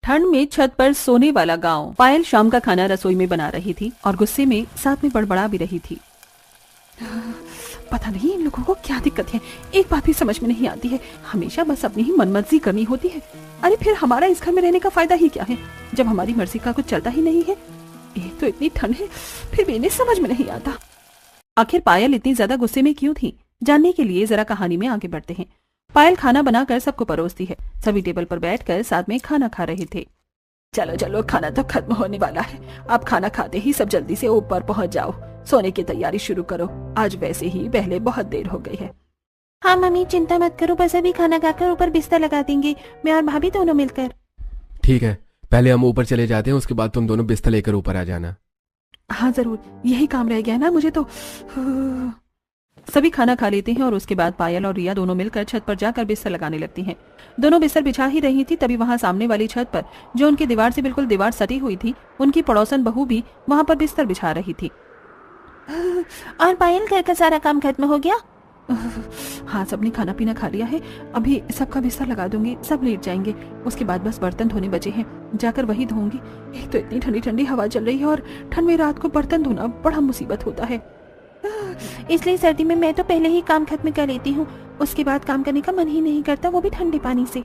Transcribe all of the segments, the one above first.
ठंड में छत पर सोने वाला गांव। पायल शाम का खाना रसोई में बना रही थी और गुस्से में साथ में बड़बड़ा भी रही थी। पता नहीं इन लोगों को क्या दिक्कत है, एक बात भी समझ में नहीं आती है, हमेशा बस अपनी ही मनमर्जी करनी होती है। अरे फिर हमारा इस घर में रहने का फायदा ही क्या है जब हमारी मर्जी का कुछ चलता ही नहीं है। एक तो इतनी ठंड है, फिर भी इन्हें समझ में नहीं आता। आखिर पायल इतनी ज्यादा गुस्से में क्यों थी, जानने के लिए जरा कहानी में आगे बढ़ते हैं। पायल खाना बनाकर सबको परोसती है। सभी टेबल पर बैठकर साथ में खाना खा रहे थे। चलो चलो, खाना तो खत्म होने वाला है, आप खाना खाते ही सब जल्दी से ऊपर पहुंच जाओ, सोने की तैयारी शुरू करो, आज वैसे ही पहले बहुत देर हो गई है। हाँ मम्मी, चिंता मत करो, बस अभी खाना खाकर ऊपर बिस्तर लगा देंगे, मैं और भाभी दोनों मिलकर। ठीक है, पहले हम ऊपर चले जाते हैं, उसके बाद तुम दोनों बिस्तर लेकर ऊपर आ जाना। हाँ जरूर, यही काम रह गया है ना मुझे तो। सभी खाना खा लेते हैं और उसके बाद पायल और रिया दोनों मिलकर छत पर जाकर बिस्तर लगाने लगती हैं। दोनों बिस्तर बिछा ही रही थी, तभी वहां सामने वाली छत पर, जो उनकी दीवार से बिल्कुल दीवार सटी हुई थी, उनकी पड़ोसन बहू भी वहां पर बिस्तर बिछा रही थी। और पायल, घर का सारा काम खत्म हो गया? हाँ, सबने खाना पीना खा लिया है, अभी सबका बिस्तर लगा दूंगी, सब लेट जाएंगे, उसके बाद बस बर्तन धोने बचे हैं, जाकर वही धोऊंगी। एक तो इतनी ठंडी ठंडी हवा चल रही है और ठंड में रात को बर्तन धोना बड़ा मुसीबत होता है, इसलिए सर्दी में मैं तो पहले ही काम खत्म कर लेती हूँ, उसके बाद काम करने का मन ही नहीं करता, वो भी ठंडे पानी से।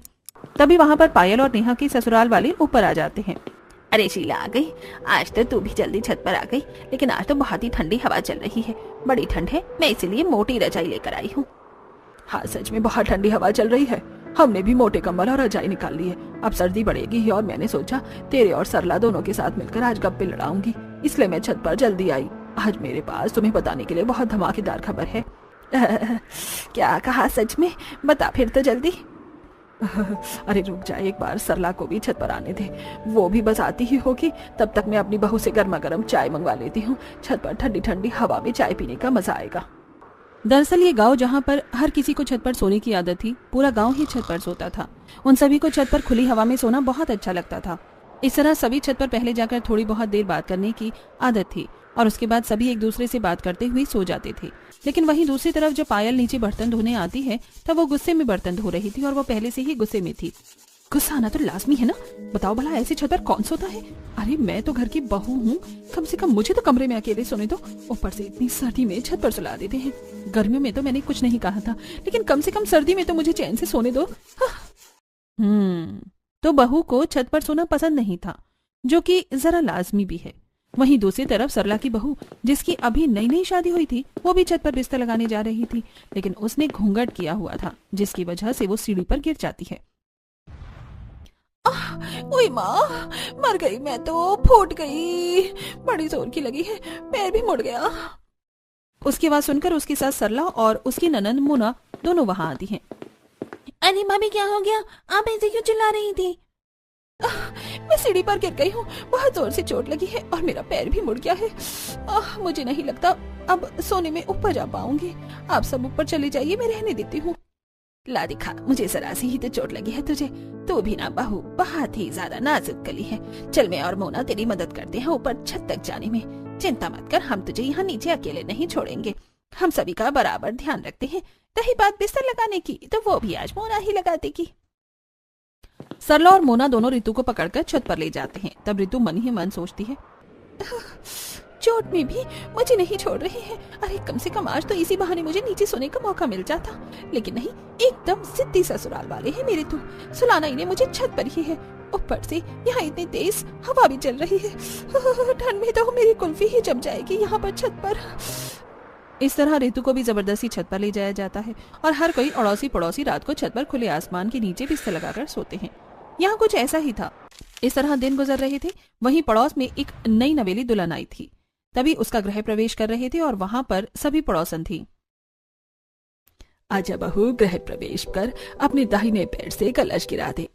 तभी वहाँ पर पायल और नेहा के ससुराल वाले ऊपर आ जाते हैं। अरे शीला आ गई, आज तो तू भी जल्दी छत पर आ गई, लेकिन आज तो बहुत ही ठंडी हवा चल रही है, बड़ी ठंड है, मैं इसीलिए मोटी रजाई लेकर आई हूँ। हाँ सच में बहुत ठंडी हवा चल रही है, हमने भी मोटे कंबल और रजाई निकाल ली है, अब सर्दी बढ़ेगी और मैंने सोचा तेरे और सरला दोनों के साथ मिलकर आज गप्पे लड़ाऊंगी, इसलिए मैं छत पर जल्दी आई। आज मेरे पास तुम्हें बताने के लिए बहुत धमाकेदार खबर है। क्या कहा, सच में? बता फिर तो जल्दी। अरे रुक जा, एक बार सरला को भी छत पर आने दे, वो भी बस आती ही होगी, तब तक मैं अपनी बहू से गर्मा गर्म चाय मंगवा लेती हूँ, छत पर ठंडी ठंडी हवा में चाय पीने का मजा आएगा। दरअसल ये गांव जहाँ पर हर किसी को छत पर सोने की आदत थी, पूरा गांव ही छत पर सोता था। उन सभी को छत पर खुली हवा में सोना बहुत अच्छा लगता था। इस तरह सभी छत पर पहले जाकर थोड़ी बहुत देर बात करने की आदत थी और उसके बाद सभी एक दूसरे से बात करते हुए सो जाते थे। लेकिन वहीं दूसरी तरफ जब पायल नीचे बर्तन धोने आती है, तब वो गुस्से में बर्तन धो रही थी और वो पहले से ही गुस्से में थी। गुस्सा आना तो लाजमी है ना, बताओ भला ऐसे छत पर कौन सोता है? अरे मैं तो घर की बहू हूँ, कम से कम मुझे तो कमरे में अकेले सोने दो, ऊपर से इतनी सर्दी में छत पर सुला देते हैं। गर्मियों में तो मैंने कुछ नहीं कहा था, लेकिन कम से कम सर्दी में तो मुझे चैन से सोने दो। तो बहू को छत पर सोना पसंद नहीं था, जो कि जरा लाजमी भी है। वहीं दूसरी तरफ सरला की बहू, जिसकी अभी नई नई शादी हुई थी, वो भी छत पर बिस्तर लगाने जा रही थी, लेकिन उसने घूंघट किया हुआ था, जिसकी वजह से वो सीढ़ी पर गिर जाती है। ओए माँ, मर गई मैं तो, फूट गई, बड़ी जोर की लगी है, पैर भी मुड़ गया। उसकी आवाज सुनकर उसकी सास सरला और उसकी ननंद मुना दोनों वहां आती हैं। अरे भाभी, क्या हो गया? आप ऐसे क्यों चिल्ला रही थी? मैं सीढ़ी पर गिर गई हूँ, बहुत जोर से चोट लगी है और मेरा पैर भी मुड़ गया है। मुझे नहीं लगता अब सोने में ऊपर जा पाऊंगी, आप सब ऊपर चले जाइए, मैं रहने देती हूँ। ला दिखा, मुझे जरा सी ही तो चोट लगी है तुझे, तू भी ना बहू बहुत ही ज्यादा नाजुक कली है। चल मैं और मोना तेरी मदद करते हैं ऊपर छत तक जाने में, चिंता मत कर, हम तुझे यहाँ नीचे अकेले नहीं छोड़ेंगे, हम सभी का बराबर ध्यान रखते हैं। रही बात बिस्तर लगाने की, तो वो भी आज मोना ही लगा देगी। सरला और मोना दोनों रितु को पकड़कर छत पर ले जाते हैं। तब रितु मन ही मन सोचती है, चोट में भी मुझे नहीं छोड़ रहे हैं, अरे कम से कम आज तो इसी बहाने मुझे नीचे सोने का मौका मिल जाता, लेकिन नहीं, एकदम जिद्दी ससुराल वाले हैं मेरे तो, सुलाना इन्हें मुझे छत पर ही है, ऊपर से यहाँ इतनी तेज हवा भी चल रही है, ठंड में तो मेरी कुल्फी ही जम जाएगी यहाँ पर छत पर। इस तरह रितु को भी जबरदस्ती छत पर ले जाया जाता है और हर कोई अड़ोसी पड़ोसी रात को छत पर खुले आसमान के नीचे बिस्तर लगाकर सोते हैं। यहाँ कुछ ऐसा ही था। इस तरह दिन गुजर रहे थे। वहीं पड़ोस में एक नई नवेली दुल्हन आई थी। तभी उसका गृह प्रवेश कर रहे थे और वहां पर सभी पड़ोसन थी। आजा बहू, गृह प्रवेश कर, अपने दाहिने पैर से कलश गिरा दे।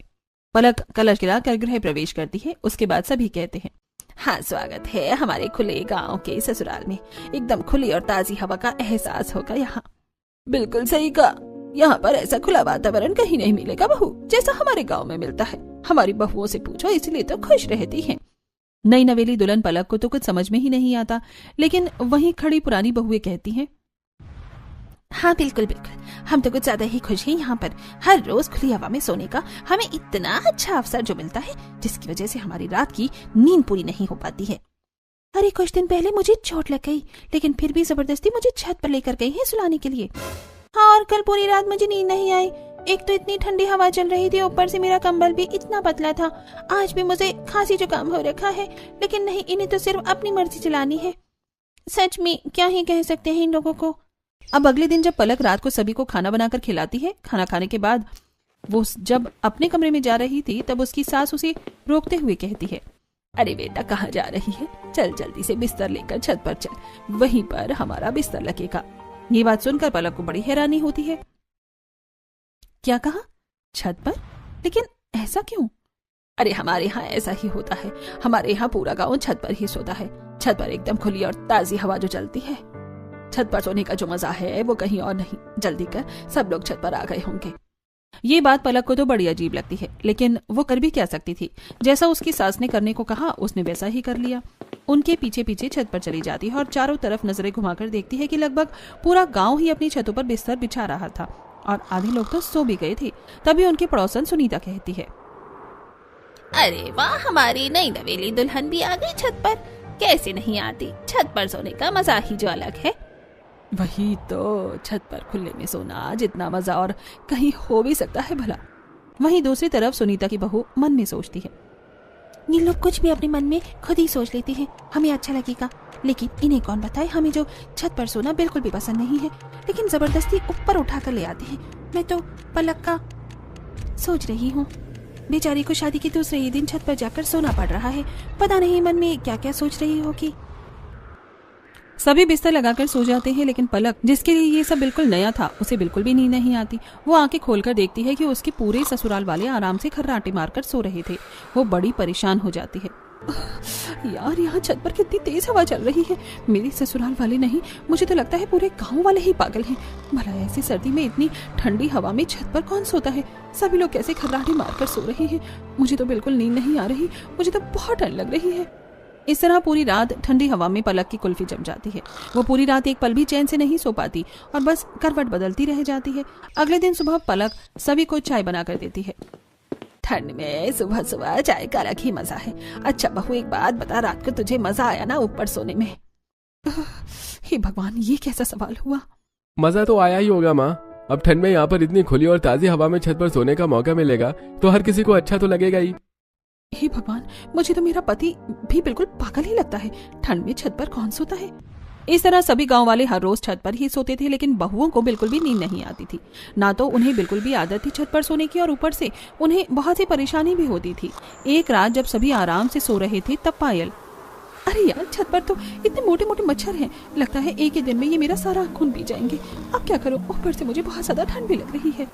पलक कलश गिरा कर गृह प्रवेश करती है। उसके बाद सभी कहते हैं, हाँ, स्वागत है हमारे खुले गांव के ससुराल में, एकदम खुली और ताजी हवा का एहसास होगा यहाँ। बिल्कुल सही कहा, यहाँ पर ऐसा खुला वातावरण कहीं नहीं मिलेगा बहू, जैसा हमारे गांव में मिलता है। हमारी बहुओं से पूछो, इसलिए तो खुश रहती हैं। नई नवेली दुल्हन पलक को तो कुछ समझ में ही नहीं आता, लेकिन वहीं खड़ी पुरानी बहुएं कहती हैं, हाँ बिल्कुल बिल्कुल, हम तो कुछ ज्यादा ही खुश हैं यहाँ पर हर रोज खुली हवा में सोने का। हमें इतना अच्छा अवसर जो मिलता है, जिसकी वजह से हमारी रात की नींद पूरी नहीं हो पाती है। अरे कुछ दिन पहले मुझे चोट लग गई, लेकिन फिर भी जबरदस्ती मुझे छत पर लेकर गई है सुलाने के लिए। हाँ, और कल पूरी रात मुझे नींद नहीं आई। एक तो इतनी ठंडी हवा चल रही थी, ऊपर से मेरा कंबल भी इतना पतला था। आज भी मुझे खांसी जुकाम हो रखा है, लेकिन नहीं, इन्हें तो सिर्फ अपनी मर्जी चलानी है। सच में क्या ही कह सकते हैं इन लोगों को। अब अगले दिन जब पलक रात को सभी को खाना बनाकर खिलाती है, खाना खाने के बाद वो जब अपने कमरे में जा रही थी, तब उसकी सास उसे रोकते हुए कहती है, अरे बेटा कहाँ जा रही है, चल जल्दी से बिस्तर लेकर छत पर चल, वहीं पर हमारा बिस्तर लगेगा। ये बात सुनकर पलक को बड़ी हैरानी होती है। क्या कहा, छत पर? लेकिन ऐसा क्यों? अरे हमारे यहाँ ऐसा ही होता है, हमारे यहाँ पूरा गांव छत पर ही सोता है। छत पर एकदम खुली और ताजी हवा जो चलती है, छत पर सोने का जो मजा है वो कहीं और नहीं। जल्दी कर, सब लोग छत पर आ गए होंगे। ये बात पलक को तो बड़ी अजीब लगती है, लेकिन वो कर भी क्या सकती थी। जैसा उसकी सास ने करने को कहा, उसने वैसा ही कर लिया। उनके पीछे पीछे छत पर चली जाती है और चारों तरफ नजरें घुमाकर देखती है कि लगभग पूरा गांव ही अपनी छतों पर बिस्तर बिछा रहा था और आधे लोग तो सो भी गए थे। तभी उनकी पड़ोसन सुनीता कहती है, अरे वाह, हमारी नई नवेली दुल्हन भी आ गई छत पर। कैसे नहीं आती, छत पर सोने का मजा ही जो अलग है। वही तो, छत पर खुले में सोना जितना मजा और कहीं हो भी सकता है भला। वहीं दूसरी तरफ सुनीता की बहू मन में सोचती है, ये लोग कुछ भी अपने मन में खुद ही सोच लेते हैं, हमें अच्छा लगेगा, लेकिन इन्हें कौन बताए हमें जो छत पर सोना बिल्कुल भी पसंद नहीं है, लेकिन जबरदस्ती ऊपर उठाकर ले आते हैं। मैं तो पलक का सोच रही हूँ, बेचारी को शादी के दूसरे ही दिन छत पर जाकर सोना पड़ रहा है। पता नहीं मन में क्या क्या सोच रही होगी। सभी बिस्तर लगाकर सो जाते हैं, लेकिन पलक, जिसके लिए ये सब बिल्कुल नया था, उसे बिल्कुल भी नींद नहीं आती। वो आंखें खोलकर देखती है कि उसके पूरे ससुराल वाले आराम से खर्राटे मारकर सो रहे थे। वो बड़ी परेशान हो जाती है। यार, यहाँ छत पर कितनी तेज हवा चल रही है। मेरे ससुराल वाले नहीं, मुझे तो लगता है पूरे गांव वाले ही पागल हैं। भला ऐसी सर्दी में इतनी ठंडी हवा में छत पर कौन सोता है? सभी लोग कैसे खर्राटे मारकर सो रहे हैं? मुझे तो बिल्कुल नींद नहीं आ रही, मुझे तो बहुत ठंड लग रही है। इस तरह पूरी रात ठंडी हवा में पलक की कुल्फी जम जाती है। वो पूरी रात एक पल भी चैन से नहीं सो पाती और बस करवट बदलती रह जाती है। अगले दिन सुबह पलक सभी को चाय बनाकर देती है। ठंड में सुबह सुबह चाय का अलग ही मजा है। अच्छा बहू, एक बात बता, रात को तुझे मजा आया ना ऊपर सोने में? हे भगवान, ये कैसा सवाल हुआ? मजा तो आया ही होगा माँ। अब ठंड में यहाँ पर इतनी खुली और ताजी हवा में छत पर सोने का मौका मिलेगा तो हर किसी को अच्छा तो लगेगा ही। हे भगवान, मुझे तो मेरा पति भी बिल्कुल पागल ही लगता है। ठंड में छत पर कौन सोता है? इस तरह सभी गांव वाले हर रोज छत पर ही सोते थे, लेकिन बहुओं को बिल्कुल भी नींद नहीं आती थी। ना तो उन्हें बिल्कुल भी आदत थी छत पर सोने की, और ऊपर से उन्हें बहुत सी परेशानी भी होती थी। एक रात जब सभी आराम से सो रहे थे, तब पायल, अरे यार, छत पर तो इतने मोटे मोटे मच्छर हैं, लगता है एक ही दिन में ये मेरा सारा खून पी जाएंगे। अब क्या करूं? ऊपर से मुझे बहुत ज्यादा ठंड भी लग रही है।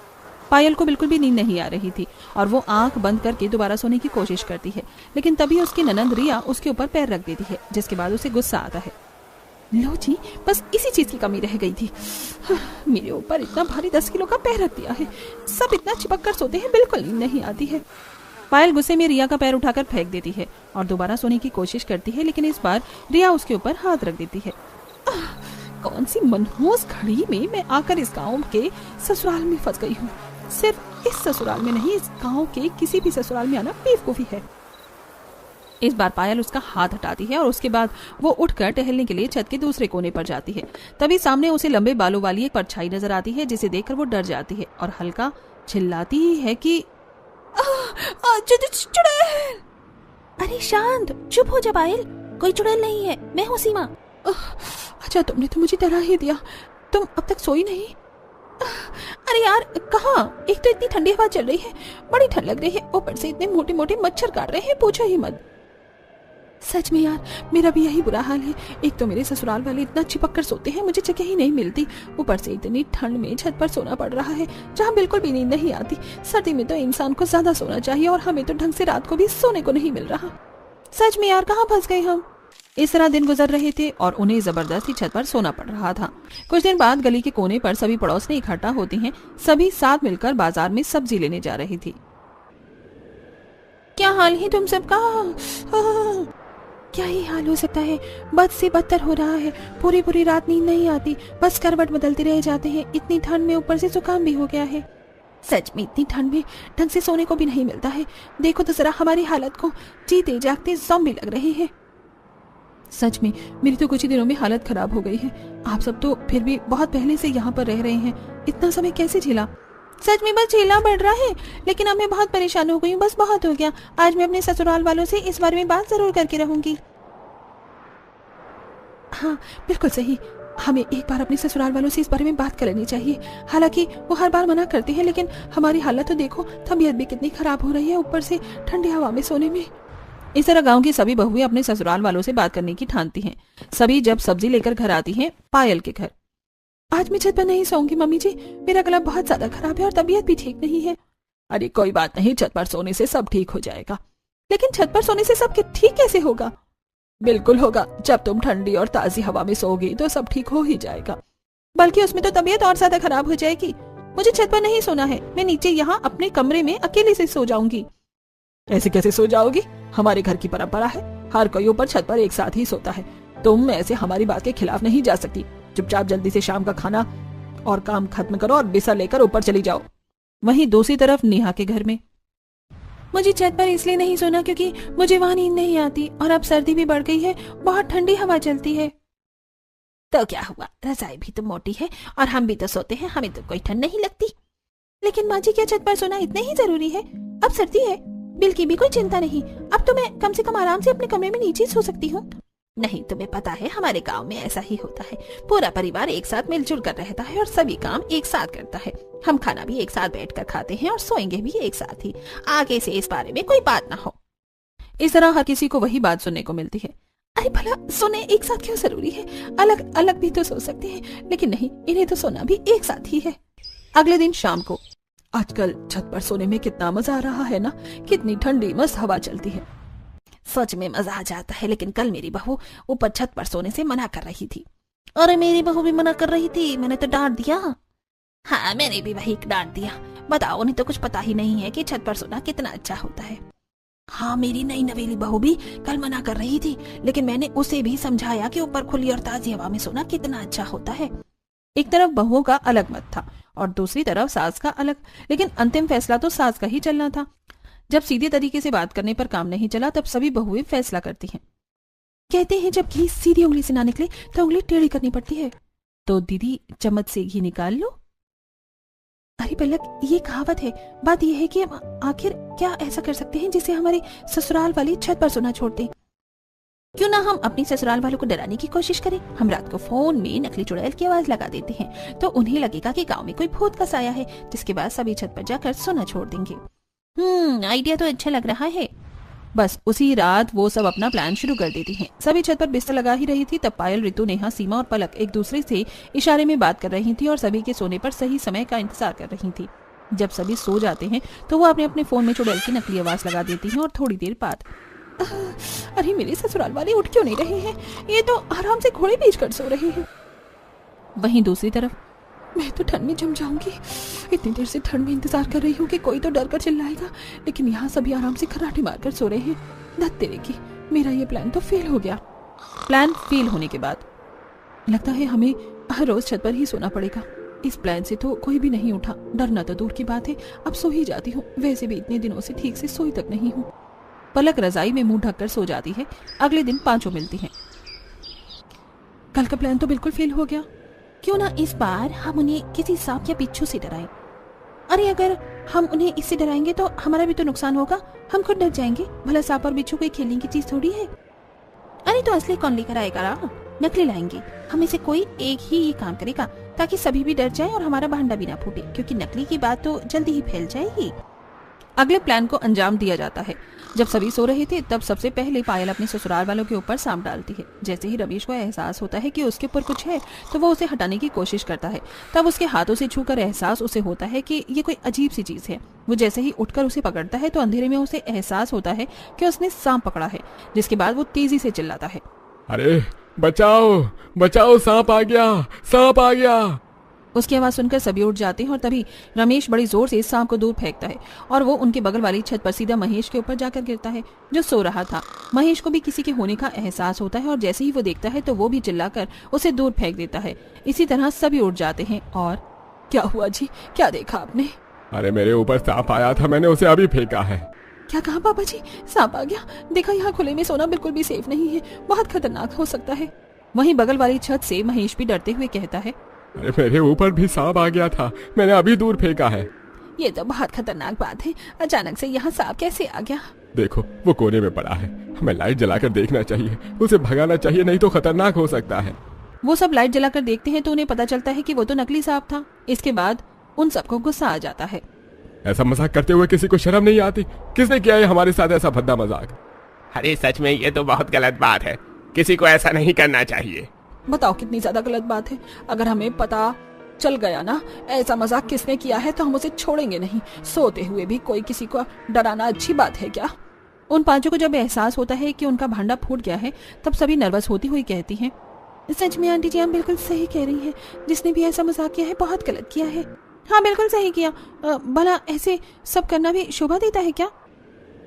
पायल को बिल्कुल भी नींद नहीं आ रही थी और वो आंख बंद करके दोबारा सोने की कोशिश करती है, लेकिन तभी उसकी ननंद रिया उसके ऊपर पैर रख देती है, जिसके बाद उसे गुस्सा आता है। लो जी, बस इसी चीज की कमी रह गई थी। मेरे ऊपर इतना भारी 10 किलो का पैर रख दिया है। सब इतना चिपक कर सोते हैं, बिल्कुल नींद नहीं आती है। पायल गुस्से में रिया का पैर उठाकर फेंक देती है और दोबारा सोने की कोशिश करती है, लेकिन इस बार रिया उसके ऊपर हाथ रख देती है। कौन सी मनहूस घड़ी में मैं आकर इस गाँव के ससुराल में फंस गई हूँ। सिर्फ इस ससुराल में नहीं, इस गांव के किसी भी ससुराल में आना बेवकूफी है। इस बार पायल उसका हाथ हटाती है और उसके बाद वो उठकर टहलने के लिए छत के दूसरे कोने पर जाती है। तभी सामने उसे लंबे बालों वाली एक परछाई नजर आती है, जिसे देखकर वो डर जाती है और हल्का चिल्लाती ही है कि चुड़ैल। अरे शांत, चुप हो जा पायल, कोई चुड़ैल नहीं है, मैं हूँ सीमा। अच्छा, तुमने तो मुझे डरा ही दिया। तुम अब तक सोई नहीं? अरे यार, कहाँ? एक तो इतनी ठंडी हवा चल रही है, बड़ी ठंड लग रही है, ऊपर से इतने मोटे मोटे मच्छर काट रहे हैं, पूछो ही मत। सच में यार, मेरा भी यही बुरा हाल है। एक तो मेरे ससुराल वाले इतना चिपक कर सोते हैं, मुझे जगह ही नहीं मिलती। ऊपर से इतनी ठंड में छत पर सोना पड़ रहा है, जहाँ बिल्कुल भी नींद नहीं आती। सर्दी में तो इंसान को ज्यादा सोना चाहिए और हमें तो ढंग से रात को भी सोने को नहीं मिल रहा। सच में यार, कहाँ फंस गए हम? इस तरह दिन गुजर रहे थे और उन्हें जबरदस्ती छत पर सोना पड़ रहा था। कुछ दिन बाद गली के कोने पर सभी पड़ोसने इकट्ठा होती हैं। सभी साथ मिलकर बाजार में सब्जी लेने जा रही थी। क्या हाल है तुम सबका? क्या ही हाल हो सकता है। बद से बदतर हो रहा है। पूरी पूरी रात नींद नहीं आती, बस करवट बदलते रह जाते हैं। इतनी ठंड में ऊपर से जुकाम भी हो गया है। सच में इतनी ठंड में ढंग से सोने को भी नहीं मिलता है। देखो तो जरा हमारी हालत को, जीते जागते ज़ॉम्बी लग रहे हैं। सच में मेरी तो कुछ ही दिनों में हालत खराब हो गई है। आप सब तो फिर भी बहुत पहले से यहाँ पर रह रहे हैं, इतना समय कैसे झेला? सच में बस झेलना पड़ रहा है, लेकिन अब मैं बहुत परेशान हो गई हूँ। बस बहुत हो गया। आज मैं अपने ससुराल वालों से इस बारे में बात जरूर करके रहूंगी। हाँ बिल्कुल सही, हमें एक बार अपने ससुराल वालों से इस बारे में बात कर लेनी चाहिए। हालांकि वो हर बार मना करते हैं, लेकिन हमारी हालत तो देखो, तबीयत भी कितनी खराब हो रही है, ऊपर से ठंडी हवा में सोने में। इस तरह गांव की सभी बहुएं अपने ससुराल वालों से बात करने की ठानती हैं। सभी जब सब्जी लेकर घर आती हैं पायल के घर। आज मैं छत पर नहीं सोऊंगी मम्मी जी, मेरा गला बहुत ज्यादा खराब है और तबीयत भी ठीक नहीं है। अरे कोई बात नहीं, छत पर सोने से सब ठीक हो जाएगा। लेकिन छत पर सोने से सब ठीक कैसे होगा? बिल्कुल होगा, जब तुम ठंडी और ताजी हवा में सोओगी तो सब ठीक हो ही जाएगा। बल्कि उसमें तो तबीयत और ज्यादा खराब हो जाएगी। मुझे छत पर नहीं सोना है, मैं नीचे यहाँ अपने कमरे में अकेले से सो जाऊंगी। ऐसे कैसे सो जाओगी? हमारे घर की परंपरा है, हर कोई ऊपर छत पर एक साथ ही सोता है। तुम ऐसे हमारी बात के खिलाफ नहीं जा सकती। चुपचाप जल्दी से शाम का खाना और काम खत्म करो और बिस्तर लेकर ऊपर चली जाओ। वहीं दूसरी तरफ नेहा के घर में, मुझे छत पर इसलिए नहीं सोना क्योंकि मुझे वहां नींद नहीं आती और अब सर्दी भी बढ़ गई है, बहुत ठंडी हवा चलती है। तो क्या हुआ, रजाई भी तो मोटी है और हम भी तो सोते हैं, हमें तो कोई ठंड नहीं लगती। लेकिन माँ जी, क्या छत पर सोना इतना ही जरूरी है? अब सर्दी है, बिल की भी कोई चिंता नहीं। अब तो मैं कम से कम आराम से अपने कमरे में नीचे सो सकती हूँ। नहीं, तुम्हें पता है हमारे गांव में ऐसा ही होता है। पूरा परिवार एक साथ मिलजुल कर रहता है और सभी काम एक साथ करता है। हम खाना भी एक साथ बैठकर खाते हैं और सोएंगे भी एक साथ ही। आगे से इस बारे में कोई बात ना हो। इस तरह हर किसी को वही बात सुनने को मिलती है। अरे भला सोने एक साथ क्यों जरूरी है? अलग अलग भी तो सो सकते हैं, लेकिन नहीं, इन्हें तो सोना भी एक साथ ही है। अगले दिन शाम को, आजकल छत पर सोने में कितना मजा आ रहा है ना, कितनी ठंडी मस्त हवा चलती है। सच में मजा आ जाता है। लेकिन कल मेरी बहू ऊपर छत पर सोने से मना कर रही थी। अरे मेरी बहू भी मना कर रही थी, मैंने तो डांट दिया। हाँ, मैंने भी वही डांट दिया। बताओ, उन्हें तो कुछ पता ही नहीं है कि छत पर सोना कितना अच्छा होता है। हाँ, मेरी नई नवेली बहू भी कल मना कर रही थी, लेकिन मैंने उसे भी समझाया कि ऊपर खुली और ताजी हवा में सोना कितना अच्छा होता है। एक तरफ बहुओं का अलग मत था और दूसरी तरफ सास का अलग, लेकिन अंतिम फैसला तो सास का ही चलना था। जब सीधे तरीके से बात करने पर काम नहीं चला, तब सभी बहुएं फैसला करती हैं। कहते हैं जब घी सीधी उंगली से ना निकले तो उंगली टेढ़ी करनी पड़ती है। तो दीदी, चम्मच से घी निकाल लो। अरे पलक, ये कहावत है। बात यह है कि हम आखिर क्या ऐसा कर सकते हैं जिसे हमारे ससुराल वाली छत पर सोना छोड़ दें? क्यों ना हम अपनी ससुराल वालों को डराने की कोशिश करें। हम रात को फोन में नकली चुड़ैल की आवाज लगा देते हैं, तो उन्हें लगेगा कि गांव में कोई भूत का साया है, जिसके बाद सभी छत पर जाकर सोना छोड़ देंगे। आइडिया तो अच्छा लग रहा है। बस उसी रात वो सब अपना प्लान शुरू कर देती हैं। सभी छत पर बिस्तर लगा ही रही थी, तब पायल, ऋतु, नेहा, सीमा और पलक एक दूसरे से इशारे में बात कर रही थी और सभी के सोने पर सही समय का इंतजार कर रही थी। जब सभी सो जाते हैं तो वो अपने अपने फोन में चुड़ैल की नकली आवाज लगा देती हैं और थोड़ी देर बाद, अरे मेरे ससुराल वाले उठ क्यों नहीं रहे हैं? ये तो आराम से घोड़े बेच कर सो रहे हैं। वहीं दूसरी तरफ, मैं तो ठंड में जम जाऊंगी। इतनी देर से ठंड में इंतजार कर रही हूँ कि कोई तो डर कर चिल्लाएगा, लेकिन यहाँ सभी आराम से खर्राटे मारकर सो रहे हैं। दत्त तेरे की, मेरा ये प्लान तो फेल हो गया। प्लान फेल होने के बाद लगता है हमें हर रोज छत पर ही सोना पड़ेगा। इस प्लान से तो कोई भी नहीं उठा। डरना तो दूर की बात है, अब सो ही जाती हूँ। वैसे भी इतने दिनों से ठीक से सोई तक नहीं हूँ। पलक रजाई में मुंह ढककर सो जाती है। अगले दिन पांचों मिलती हैं। कल का प्लान तो बिल्कुल फेल हो गया। क्यों ना इस बार हम उन्हें किसी सांप या बिच्छू से डराएं। अरे अगर हम उन्हें इससे डराएंगे तो हमारा भी तो नुकसान होगा। हम खुद डर जाएंगे। भला सांप और बिच्छू कोई खेलने की चीज थोड़ी है। अरे तो असली कौन लेकर आएगा? नकली लाएंगे। हम में से कोई एक ही ये काम करेगा ताकि सभी भी डर जाएं और हमारा भांडा भी ना फूटे, क्योंकि नकली की बात तो जल्दी ही फैल जाएगी। अगले प्लान को अंजाम दिया जाता है। जब सभी सो रहे थे तब सबसे पहले पायल अपने ससुराल वालों के ऊपर सांप डालती है। जैसे ही रमेश को एहसास होता है कि उसके ऊपर कुछ है तो वो उसे हटाने की कोशिश करता है। तब उसके हाथों से छूकर एहसास उसे होता है कि ये कोई अजीब सी चीज है। वो जैसे ही उठकर उसे पकड़ता है तो अंधेरे में उसे एहसास होता है कि उसने सांप पकड़ा है। जिसके बाद वो तेजी से चिल्लाता है, अरे बचाओ बचाओ, सांप आ गया, सांप आ गया। उसकी आवाज सुनकर सभी उठ जाते हैं और तभी रमेश बड़ी जोर से सांप को दूर फेंकता है और वो उनके बगल वाली छत पर सीधा महेश के ऊपर जाकर गिरता है जो सो रहा था। महेश को भी किसी के होने का एहसास होता है और जैसे ही वो देखता है तो वो भी चिल्लाकर उसे दूर फेंक देता है। इसी तरह सभी उठ जाते हैं। और क्या हुआ जी, क्या देखा आपने? अरे मेरे ऊपर सांप आया था, मैंने उसे अभी फेंका है। क्या कहा पापा जी? सांप आ गया? देखा, यहाँ खुले में सोना बिल्कुल भी सेफ नहीं है, बहुत खतरनाक हो सकता है। वहीं बगल वाली छत से महेश भी डरते हुए कहता है, अरे मेरे ऊपर भी सांप आ गया था, मैंने अभी दूर फेंका है। ये तो बहुत खतरनाक बात है, अचानक से यहाँ सांप कैसे आ गया? देखो वो कोने में पड़ा है, हमें लाइट जलाकर देखना चाहिए, उसे भगाना चाहिए, नहीं तो खतरनाक हो सकता है। वो सब लाइट जलाकर देखते हैं तो उन्हें पता चलता है कि वो तो नकली सांप था। इसके बाद उन सबको गुस्सा आ जाता है। ऐसा मजाक करते हुए किसी को शर्म नहीं आती? किसने किया है हमारे साथ ऐसा भद्दा मजाक? अरे सच में ये तो बहुत गलत बात है, किसी को ऐसा नहीं करना चाहिए। बताओ कितनी ज्यादा गलत बात है। अगर हमें पता चल गया ना ऐसा मजाक किसने किया है तो हम उसे छोड़ेंगे नहीं। सोते हुए भी कोई किसी को डराना अच्छी बात है क्या? उन पांचों को जब एहसास होता है कि उनका भांडा फूट गया है तब सभी नर्वस होती हुई कहती हैं, सच में आंटी जी आप बिल्कुल सही कह रही हैं, जिसने भी ऐसा मजाक किया है बहुत गलत किया है। हाँ बिल्कुल सही किया। भला ऐसे सब करना भी शोभा देता है क्या?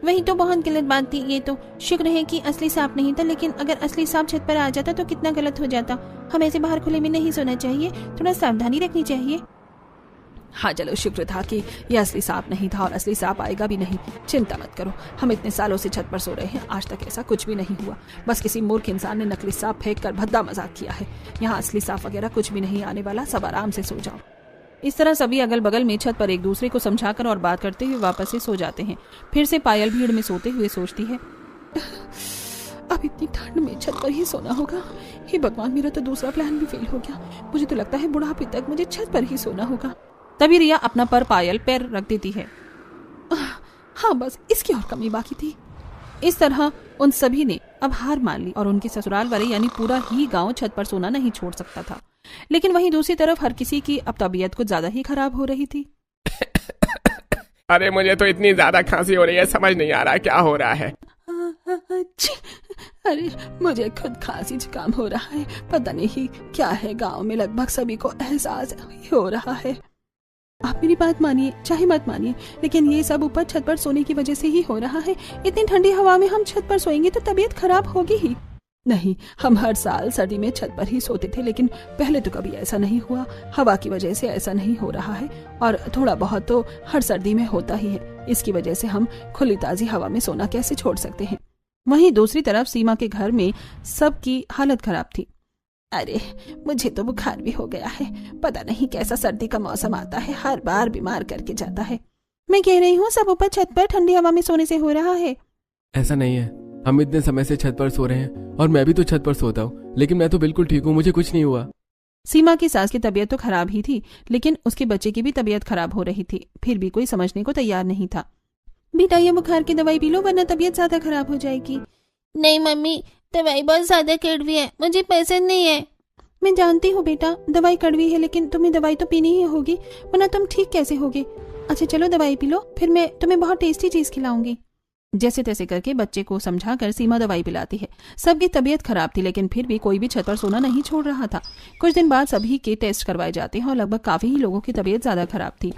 वही तो बहुत गलत बात थी। ये तो शुक्र है कि असली सांप नहीं था, लेकिन अगर असली सांप छत पर आ जाता तो कितना गलत हो जाता। हमें ऐसे बाहर खुले में नहीं सोना चाहिए, थोड़ा सावधानी रखनी चाहिए। हाँ चलो, शुक्र था कि यह असली सांप नहीं था और असली सांप आएगा भी नहीं। चिंता मत करो, हम इतने सालों से छत पर सो रहे हैं, आज तक ऐसा कुछ भी नहीं हुआ। बस किसी मूर्ख इंसान ने नकली सांप फेंक कर भद्दा मजाक किया है। यहाँ असली सांप वगैरह कुछ भी नहीं आने वाला, सब आराम से सो जाओ। इस तरह सभी अगल बगल में छत पर एक दूसरे को समझाकर और बात करते हुए वापस से सो जाते हैं। फिर से पायल भीड़ में सोते हुए सोचती है, अब इतनी ठंड में छत पर ही सोना होगा। हे भगवान, मेरा तो दूसरा प्लान भी फेल हो गया। मुझे तो लगता है बुढ़ापे तक मुझे छत पर ही सोना होगा। तभी रिया अपना पायल पैर रख देती है। हाँ बस इसकी और कमी बाकी थी। इस तरह उन सभी ने अब हार मान ली और उनके ससुराल वाले यानी पूरा ही गांव छत पर सोना नहीं छोड़ सकता था। लेकिन वहीं दूसरी तरफ हर किसी की अब तबीयत कुछ ज्यादा ही खराब हो रही थी। अरे मुझे तो इतनी ज्यादा खांसी हो रही है, समझ नहीं आ रहा क्या हो रहा है। अरे मुझे खुद खांसी जुकाम हो रहा है, पता नहीं क्या है। गांव में लगभग सभी को एहसास हो रहा है। आप मेरी बात मानिए चाहे मत मानिए, लेकिन ये सब ऊपर छत पर सोने की वजह से ही हो रहा है। इतनी ठंडी हवा में हम छत पर सोएंगे तो तबीयत खराब होगी ही। नहीं, हम हर साल सर्दी में छत पर ही सोते थे, लेकिन पहले तो कभी ऐसा नहीं हुआ। हवा की वजह से ऐसा नहीं हो रहा है और थोड़ा बहुत तो हर सर्दी में होता ही है। इसकी वजह से हम खुली ताजी हवा में सोना कैसे छोड़ सकते हैं। वहीं दूसरी तरफ सीमा के घर में सबकी हालत खराब थी। अरे मुझे तो बुखार भी हो गया है, पता नहीं कैसा सर्दी का मौसम आता है, हर बार बीमार करके जाता है। मैं कह रही हूँ सब ऊपर छत पर ठंडी हवा में सोने से हो रहा है। ऐसा नहीं है, हम इतने समय से छत पर सो रहे हैं और मैं भी तो छत पर सोता हूँ, लेकिन मैं तो बिल्कुल ठीक हूँ, मुझे कुछ नहीं हुआ। सीमा की सास की तबीयत तो खराब ही थी, लेकिन उसके बच्चे की भी तबीयत खराब हो रही थी। फिर भी कोई समझने को तैयार नहीं था। बेटा ये बुखार की दवाई पी लो वरना तबीयत ज्यादा खराब हो जाएगी। नहीं मम्मी, दवाई बहुत ज्यादा कड़वी है, मुझे पसंद नहीं है। मैं जानती हूँ बेटा, दवाई कड़वी है, लेकिन तुम्हें दवाई तो पीनी ही होगी, वरना तुम ठीक कैसे होगे। अच्छा चलो दवाई पी लो, फिर मैं तुम्हें बहुत टेस्टी चीज खिलाऊंगी। जैसे तैसे करके बच्चे को समझाकर सीमा दवाई पिलाती है। सबकी तबीयत खराब थी, लेकिन फिर भी कोई भी छत पर सोना नहीं छोड़ रहा था। कुछ दिन बाद सभी के टेस्ट करवाए जाते हैं और लगभग काफी ही लोगों की तबीयत ज्यादा खराब थी।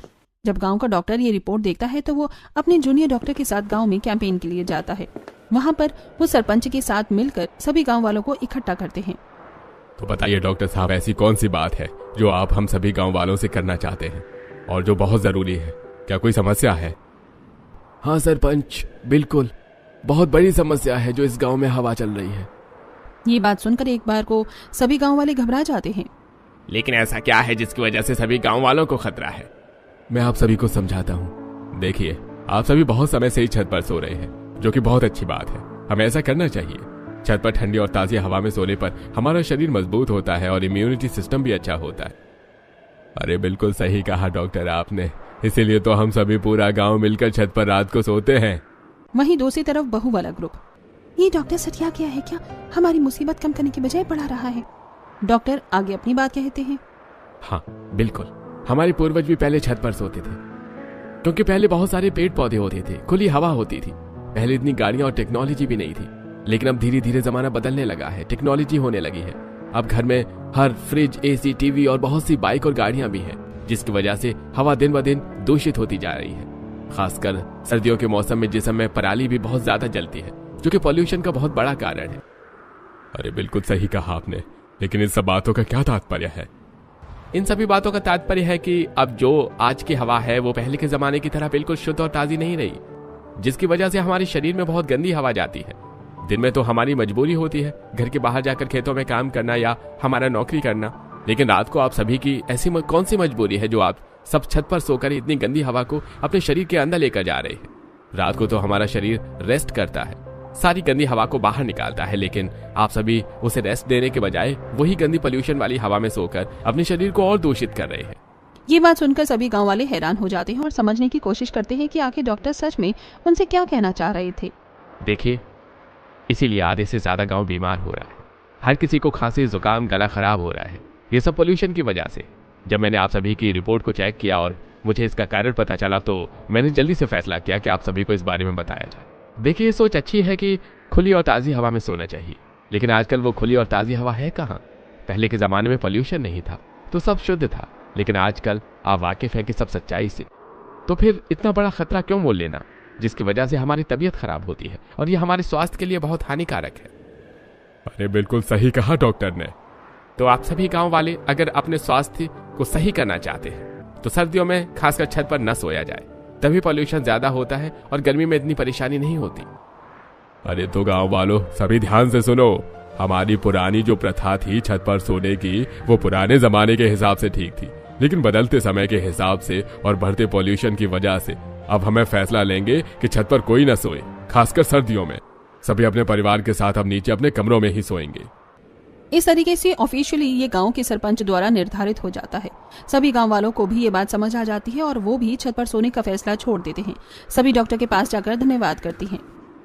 जब गांव का डॉक्टर ये रिपोर्ट देखता है तो वो अपने जूनियर डॉक्टर के साथ गांव में कैंपेन के लिए जाता है। वहां पर वो सरपंच के साथ मिलकर सभी गांव वालों को इकट्ठा करते हैं। तो बताइए डॉक्टर साहब, ऐसी कौन सी बात है जो आप हम सभी गांव वालों से करना चाहते हैं और जो बहुत जरूरी है? क्या कोई समस्या है? हाँ सरपंच, बिल्कुल बहुत बड़ी समस्या है जो इस गांव में हवा चल रही है। ये बात सुनकर एक बार को सभी गांव वाले घबरा जाते हैं। लेकिन ऐसा क्या है जिसकी वजह से सभी गांव वालों को खतरा है? मैं आप सभी को समझाता हूँ। देखिए, आप सभी बहुत समय से ही छत पर सो रहे हैं, जो कि बहुत अच्छी बात है। हमें ऐसा करना चाहिए। छत पर ठंडी और ताजी हवा में सोने पर हमारा शरीर मजबूत होता है और इम्यूनिटी सिस्टम भी अच्छा होता है। अरे बिल्कुल सही कहा डॉक्टर आपने, इसीलिए तो हम सभी पूरा गांव मिलकर छत पर रात को सोते हैं। वहीं दूसरी तरफ बहू वाला ग्रुप, ये डॉक्टर सटिया गया है क्या? हमारी मुसीबत कम करने की बजाय बढ़ा रहा है। डॉक्टर आगे अपनी बात कहते हैं। हाँ बिल्कुल, हमारे पूर्वज भी पहले छत पर सोते थे, क्योंकि पहले बहुत सारे पेड़ पौधे होते थे, खुली हवा होती थी। पहले इतनी गाड़ियां और टेक्नोलॉजी भी नहीं थी, लेकिन अब धीरे धीरे जमाना बदलने लगा है, टेक्नोलॉजी होने लगी है। अब घर में हर फ्रिज, एसी, टीवी और बहुत सी बाइक और गाड़ियां भी हैं, जिसकी वजह से हवा दिन ब दिन दूषित होती जा रही है। खासकर सर्दियों के मौसम में जिसम में पराली भी बहुत ज्यादा जलती है, जो कि पॉल्यूशन का बहुत बड़ा कारण है। अरे बिल्कुल सही कहा आपने, लेकिन इन सब बातों का क्या तात्पर्य है? इन सभी बातों का तात्पर्य है कि अब जो आज की हवा है वो पहले के जमाने की तरह बिल्कुल शुद्ध और ताजी नहीं रही, जिसकी वजह से हमारे शरीर में बहुत गंदी हवा जाती है। दिन में तो हमारी मजबूरी होती है घर के बाहर जाकर खेतों में काम करना या हमारा नौकरी करना, लेकिन रात को आप सभी की ऐसी कौन सी मजबूरी है जो आप सब छत पर सोकर इतनी गंदी हवा को अपने शरीर के अंदर लेकर जा रहे हैं। रात को तो हमारा शरीर रेस्ट करता है, सारी गंदी हवा को बाहर निकालता है, लेकिन आप सभी उसे रेस्ट देने के बजाय वही गंदी पोल्यूशन वाली हवा में सोकर अपने शरीर को और दूषित कर रहे हैं। ये बात सुनकर सभी गांव वाले हैरान हो जाते हैं और समझने की कोशिश करते हैं कि आखिर डॉक्टर सच में उनसे क्या कहना चाह रहे थे। देखिए, इसीलिए आधे से ज्यादा गांव बीमार हो रहा है। हर किसी को खांसी, जुकाम, गला खराब हो रहा है, ये सब पोल्यूशन की वजह से। जब मैंने आप सभी की रिपोर्ट को चेक किया और मुझे इसका कारण पता चला तो मैंने जल्दी से फैसला किया कि आप सभी को इस बारे में बताया जाए। देखिए, ये सोच अच्छी है कि खुली और ताज़ी हवा में सोना चाहिए, लेकिन आजकल वो खुली और ताज़ी हवा है कहाँ। पहले के ज़माने में पोल्यूशन नहीं था तो सब शुद्ध था, लेकिन आजकल आप वाकिफ़ है कि सब सच्चाई से। तो फिर इतना बड़ा खतरा क्यों मोल लेना, जिसकी वजह से हमारी तबीयत खराब होती है और ये हमारे स्वास्थ्य के लिए बहुत हानिकारक है। अरे बिल्कुल सही कहा डॉक्टर ने। तो आप सभी गांव वाले अगर अपने स्वास्थ्य को सही करना चाहते हैं तो सर्दियों में खासकर छत पर न सोया जाए, तभी पॉल्यूशन ज्यादा होता है और गर्मी में इतनी परेशानी नहीं होती। अरे तो गांव वालों सभी ध्यान से सुनो, हमारी पुरानी जो प्रथा थी छत पर सोने की, वो पुराने जमाने के हिसाब से ठीक थी, लेकिन बदलते समय के हिसाब से और बढ़ते पॉल्यूशन की वजह से अब हमें फैसला लेंगे कि छत पर कोई न सोए, खासकर सर्दियों में। सभी अपने परिवार के साथ अब नीचे अपने कमरों में ही सोएंगे। इस तरीके से ऑफिशियली ये गांव के सरपंच द्वारा निर्धारित हो जाता है। सभी गांव वालों को भी ये बात समझ आ जाती है और वो भी छत पर सोने का फैसला छोड़ देते हैं। सभी डॉक्टर के पास जाकर धन्यवाद करती हैं।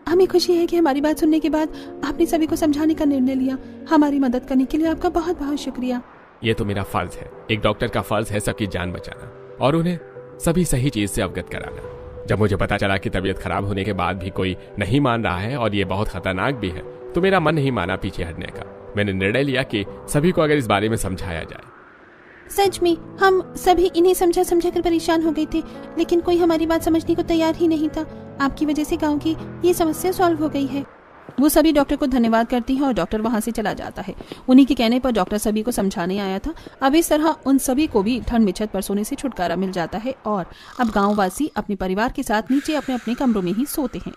हमें खुशी है कि हमारी बात सुनने के बाद आपने सभी को समझाने का निर्णय लिया। हमारी मदद करने के लिए आपका बहुत बहुत शुक्रिया। ये तो मेरा फर्ज है, एक डॉक्टर का फर्ज है सबकी जान बचाना और उन्हें सभी सही चीज से अवगत कराना। जब मुझे पता चला कि तबीयत खराब होने के बाद भी कोई नहीं मान रहा है और ये बहुत खतरनाक भी है, तो मेरा मन नहीं माना पीछे हटने का। मैंने निर्णय लिया कि सभी को अगर इस बारे में समझाया जाए। सच में हम सभी इन्हें समझा कर परेशान हो गए थे, लेकिन कोई हमारी बात समझने को तैयार ही नहीं था। आपकी वजह से गांव की ये समस्या सॉल्व हो गई है। वो सभी डॉक्टर को धन्यवाद करती हैं और डॉक्टर वहां से चला जाता है। उन्हीं के कहने पर डॉक्टर सभी को समझाने आया था। अब इस तरह उन सभी को भी ठंड में छत पर सोने से छुटकारा मिल जाता है और अब गाँववासी अपने परिवार के साथ नीचे अपने अपने कमरों में ही सोते हैं।